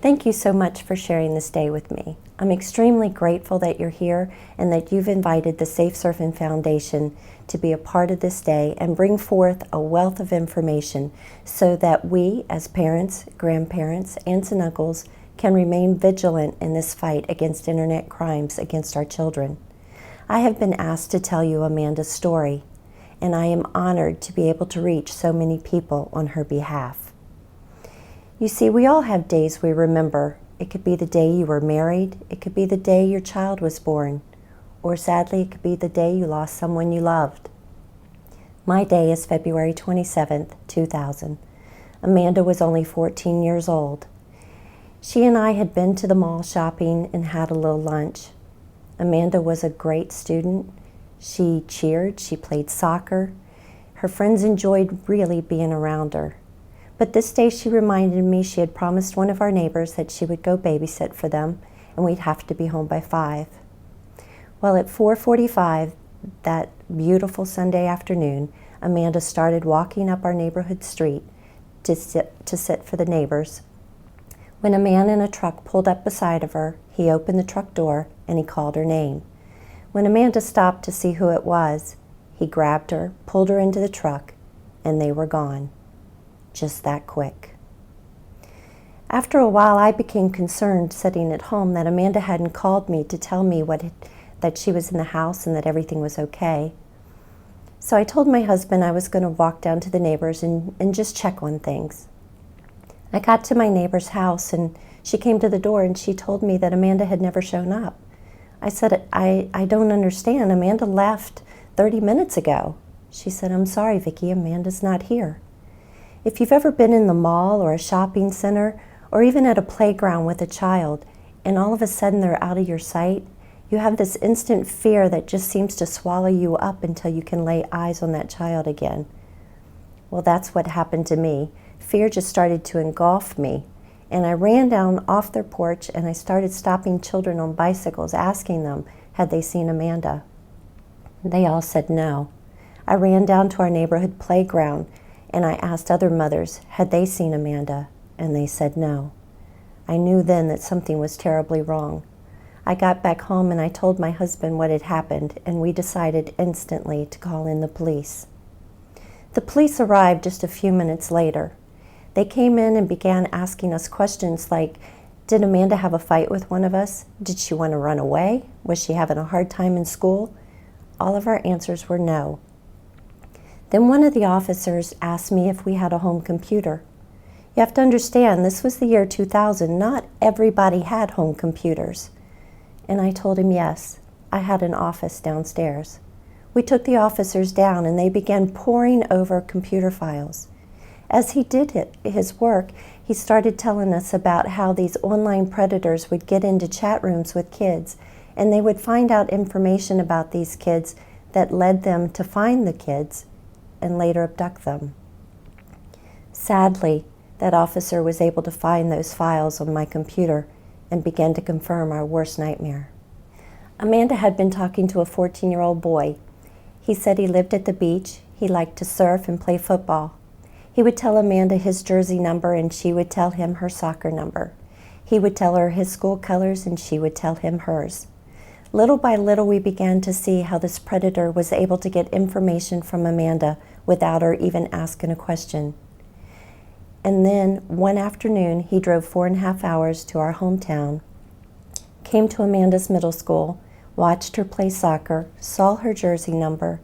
Thank you so much for sharing this day with me. I'm extremely grateful that you're here and that you've invited the Safe Surfing Foundation to be a part of this day and bring forth a wealth of information so that we, as parents, grandparents, aunts and uncles, can remain vigilant in this fight against internet crimes against our children. I have been asked to tell you Amanda's story, and I am honored to be able to reach so many people on her behalf. You see, we all have days we remember. It could be the day you were married, it could be the day your child was born, or sadly, it could be the day you lost someone you loved. My day is February 27th, 2000. Amanda was only 14 years old. She and I had been to the mall shopping and had a little lunch. Amanda was a great student. She cheered, she played soccer. Her friends enjoyed really being around her. But this day she reminded me she had promised one of our neighbors that she would go babysit for them and we'd have to be home by 5. Well, at 4:45 that beautiful Sunday afternoon, Amanda started walking up our neighborhood street to sit for the neighbors. When a man in a truck pulled up beside of her, he opened the truck door and he called her name. When Amanda stopped to see who it was, he grabbed her, pulled her into the truck, and they were gone. Just that quick. After a while, I became concerned sitting at home that Amanda hadn't called me to tell me that she was in the house and that everything was okay. So I told my husband I was going to walk down to the neighbors and just check on things. I got to my neighbor's house and she came to the door and she told me that Amanda had never shown up. I said, I don't understand. Amanda left 30 minutes ago. She said, I'm sorry, Vicki, Amanda's not here. If you've ever been in the mall or a shopping center or even at a playground with a child and all of a sudden they're out of your sight, you have this instant fear that just seems to swallow you up until you can lay eyes on that child again. Well, that's what happened to me. Fear just started to engulf me, and I ran down off their porch and I started stopping children on bicycles, asking them, had they seen Amanda? They all said no. I ran down to our neighborhood playground and I asked other mothers, had they seen Amanda? And they said no. I knew then that something was terribly wrong. I got back home and I told my husband what had happened, and we decided instantly to call in the police. The police arrived just a few minutes later. They came in and began asking us questions like, did Amanda have a fight with one of us? Did she want to run away? Was she having a hard time in school? All of our answers were no. Then one of the officers asked me if we had a home computer. You have to understand, this was the year 2000. Not everybody had home computers. And I told him yes, I had an office downstairs. We took the officers down and they began poring over computer files. As he did his work, he started telling us about how these online predators would get into chat rooms with kids and they would find out information about these kids that led them to find the kids and later abduct them. Sadly, that officer was able to find those files on my computer and began to confirm our worst nightmare. Amanda had been talking to a 14-year-old boy. He said he lived at the beach, he liked to surf and play football. He would tell Amanda his jersey number and she would tell him her soccer number. He would tell her his school colors and she would tell him hers. Little by little, we began to see how this predator was able to get information from Amanda without her even asking a question. And then, one afternoon, he drove 4.5 hours to our hometown, came to Amanda's middle school, watched her play soccer, saw her jersey number,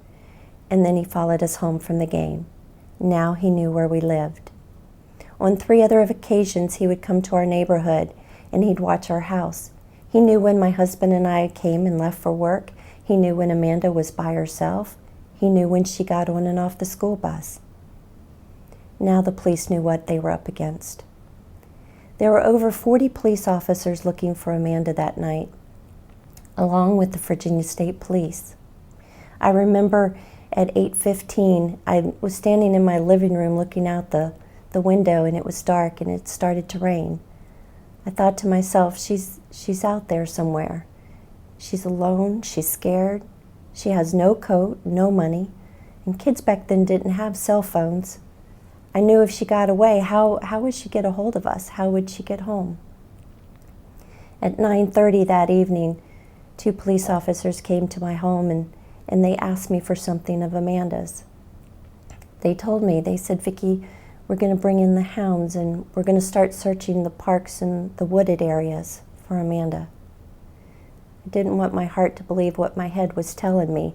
and then he followed us home from the game. Now he knew where we lived. On 3 other occasions, he would come to our neighborhood, and he'd watch our house. He knew when my husband and I came and left for work. He knew when Amanda was by herself. He knew when she got on and off the school bus. Now the police knew what they were up against. There were over 40 police officers looking for Amanda that night, along with the Virginia State Police. I remember at 8:15, I was standing in my living room looking out the window, and it was dark and it started to rain. I thought to myself, she's out there somewhere. She's alone, she's scared, she has no coat, no money, and kids back then didn't have cell phones. I knew if she got away, how would she get a hold of us? How would she get home? At 9:30 that evening, 2 police officers came to my home and they asked me for something of Amanda's. They told me, they said, "Vicki, we're going to bring in the hounds and we're going to start searching the parks and the wooded areas for Amanda." I didn't want my heart to believe what my head was telling me.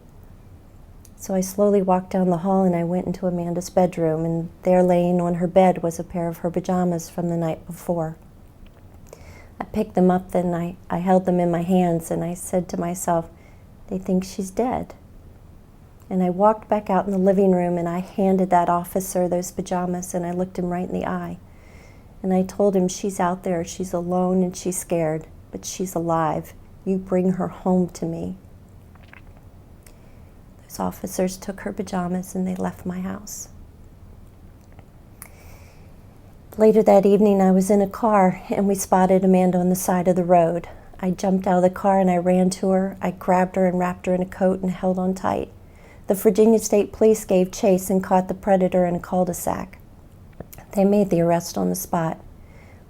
So I slowly walked down the hall and I went into Amanda's bedroom, and there laying on her bed was a pair of her pajamas from the night before. I picked them up, then I held them in my hands, and I said to myself, "They think she's dead." And I walked back out in the living room and I handed that officer those pajamas, and I looked him right in the eye. And I told him, "She's out there, she's alone and she's scared, but she's alive. You bring her home to me." Those officers took her pajamas and they left my house. Later that evening, I was in a car and we spotted Amanda on the side of the road. I jumped out of the car and I ran to her. I grabbed her and wrapped her in a coat and held on tight. The Virginia State Police gave chase and caught the predator in a cul-de-sac. They made the arrest on the spot.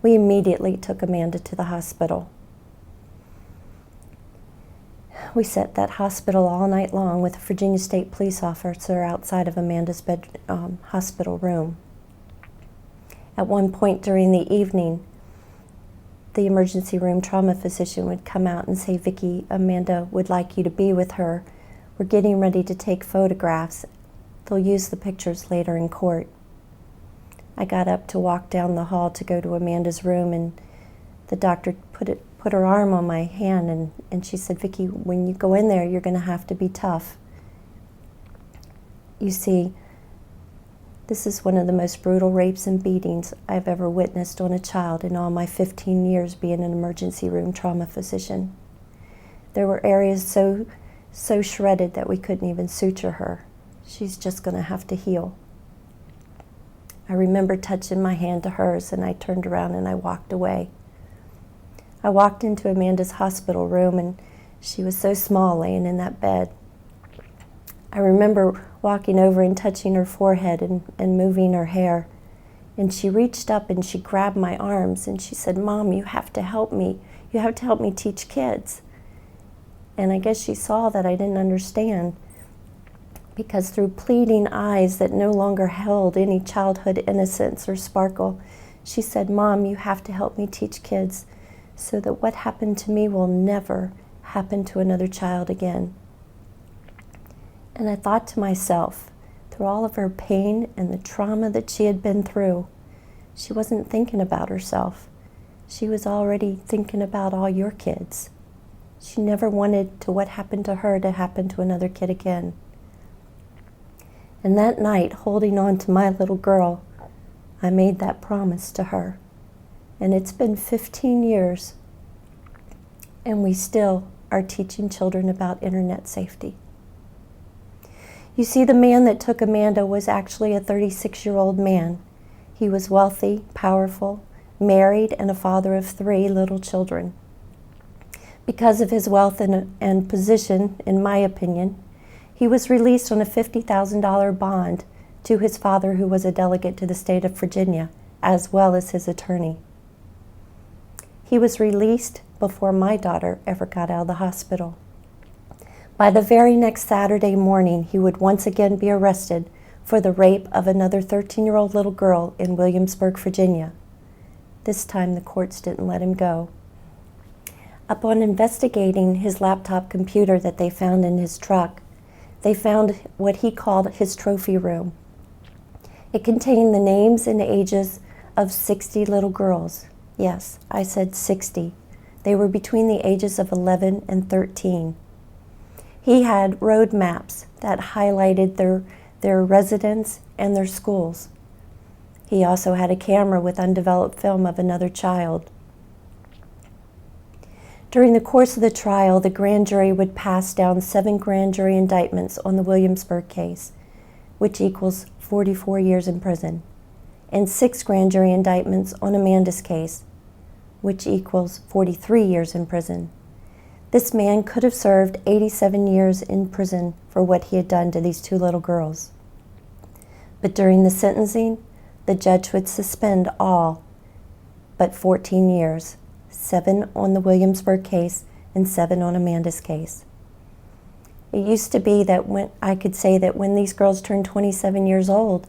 We immediately took Amanda to the hospital. We sat at that hospital all night long with a Virginia State Police officer outside of Amanda's hospital room. At one point during the evening, the emergency room trauma physician would come out and say, "Vicki, Amanda would like you to be with her. We're getting ready to take photographs. They'll use the pictures later in court." I got up to walk down the hall to go to Amanda's room, and the doctor put her arm on my hand, and she said, "Vicki, when you go in there, you're going to have to be tough. You see, this is one of the most brutal rapes and beatings I've ever witnessed on a child in all my 15 years being an emergency room trauma physician. There were areas so shredded that we couldn't even suture her. She's just going to have to heal." I remember touching my hand to hers, and I turned around and I walked away. I walked into Amanda's hospital room, and she was so small laying in that bed. I remember walking over and touching her forehead and moving her hair. And she reached up and she grabbed my arms and she said, "Mom, you have to help me. You have to help me teach kids." And I guess she saw that I didn't understand, because through pleading eyes that no longer held any childhood innocence or sparkle, she said, "Mom, you have to help me teach kids so that what happened to me will never happen to another child again." And I thought to myself, through all of her pain and the trauma that she had been through, she wasn't thinking about herself. She was already thinking about all your kids. She never wanted to what happened to her to happen to another kid again. And that night, holding on to my little girl, I made that promise to her. And it's been 15 years, and we still are teaching children about internet safety. You see, the man that took Amanda was actually a 36-year-old man. He was wealthy, powerful, married, and a father of 3 little children. Because of his wealth and position, in my opinion, he was released on a $50,000 bond to his father, who was a delegate to the state of Virginia, as well as his attorney. He was released before my daughter ever got out of the hospital. By the very next Saturday morning, he would once again be arrested for the rape of another 13-year-old little girl in Williamsburg, Virginia. This time the courts didn't let him go. Upon investigating his laptop computer that they found in his truck, they found what he called his trophy room. It contained the names and ages of 60 little girls. Yes, I said 60. They were between the ages of 11 and 13. He had road maps that highlighted their residence and their schools. He also had a camera with undeveloped film of another child. During the course of the trial, the grand jury would pass down 7 grand jury indictments on the Williamsburg case, which equals 44 years in prison, and 6 grand jury indictments on Amanda's case, which equals 43 years in prison. This man could have served 87 years in prison for what he had done to these 2 little girls. But during the sentencing, the judge would suspend all but 14 years, 7 on the Williamsburg case, and 7 on Amanda's case. It used to be that when I could say that when these girls turned 27 years old,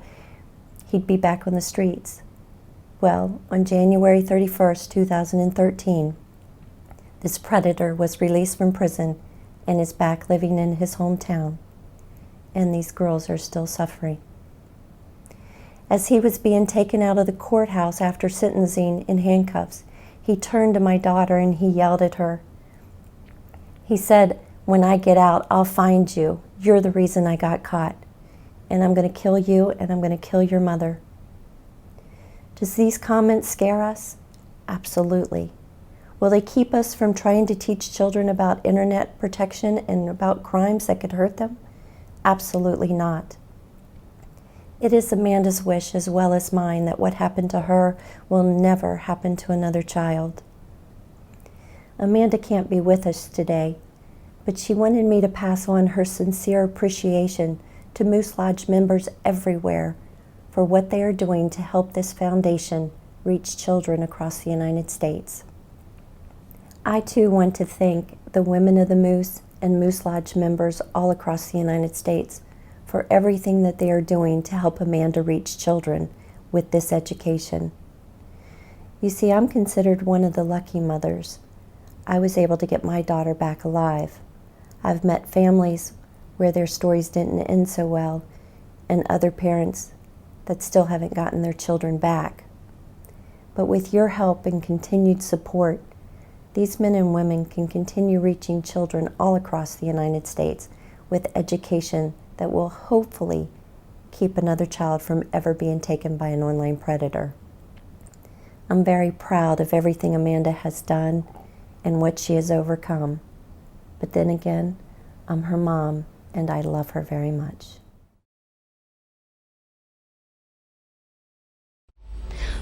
he'd be back on the streets. Well, on January 31st, 2013, this predator was released from prison and is back living in his hometown. And these girls are still suffering. As he was being taken out of the courthouse after sentencing in handcuffs, he turned to my daughter and he yelled at her. He said, "When I get out, I'll find you. You're the reason I got caught. And I'm going to kill you and I'm going to kill your mother." Does these comments scare us? Absolutely. Will they keep us from trying to teach children about internet protection and about crimes that could hurt them? Absolutely not. It is Amanda's wish as well as mine that what happened to her will never happen to another child. Amanda can't be with us today, but she wanted me to pass on her sincere appreciation to Moose Lodge members everywhere for what they are doing to help this foundation reach children across the United States. I too want to thank the women of the Moose and Moose Lodge members all across the United States for everything that they are doing to help Amanda reach children with this education. You see, I'm considered one of the lucky mothers. I was able to get my daughter back alive. I've met families where their stories didn't end so well, and other parents that still haven't gotten their children back. But with your help and continued support, these men and women can continue reaching children all across the United States with education that will hopefully keep another child from ever being taken by an online predator. I'm very proud of everything Amanda has done and what she has overcome. But then again, I'm her mom and I love her very much.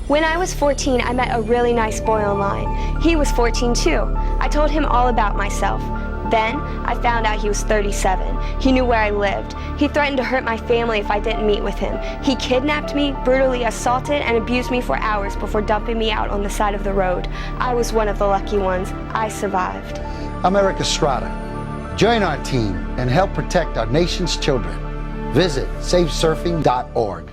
When I was 14, I met a really nice boy online. He was 14 too. I told him all about myself. Then, I found out he was 37. He knew where I lived. He threatened to hurt my family if I didn't meet with him. He kidnapped me, brutally assaulted, and abused me for hours before dumping me out on the side of the road. I was one of the lucky ones. I survived. I'm Eric Estrada. Join our team and help protect our nation's children. Visit safesurfing.org.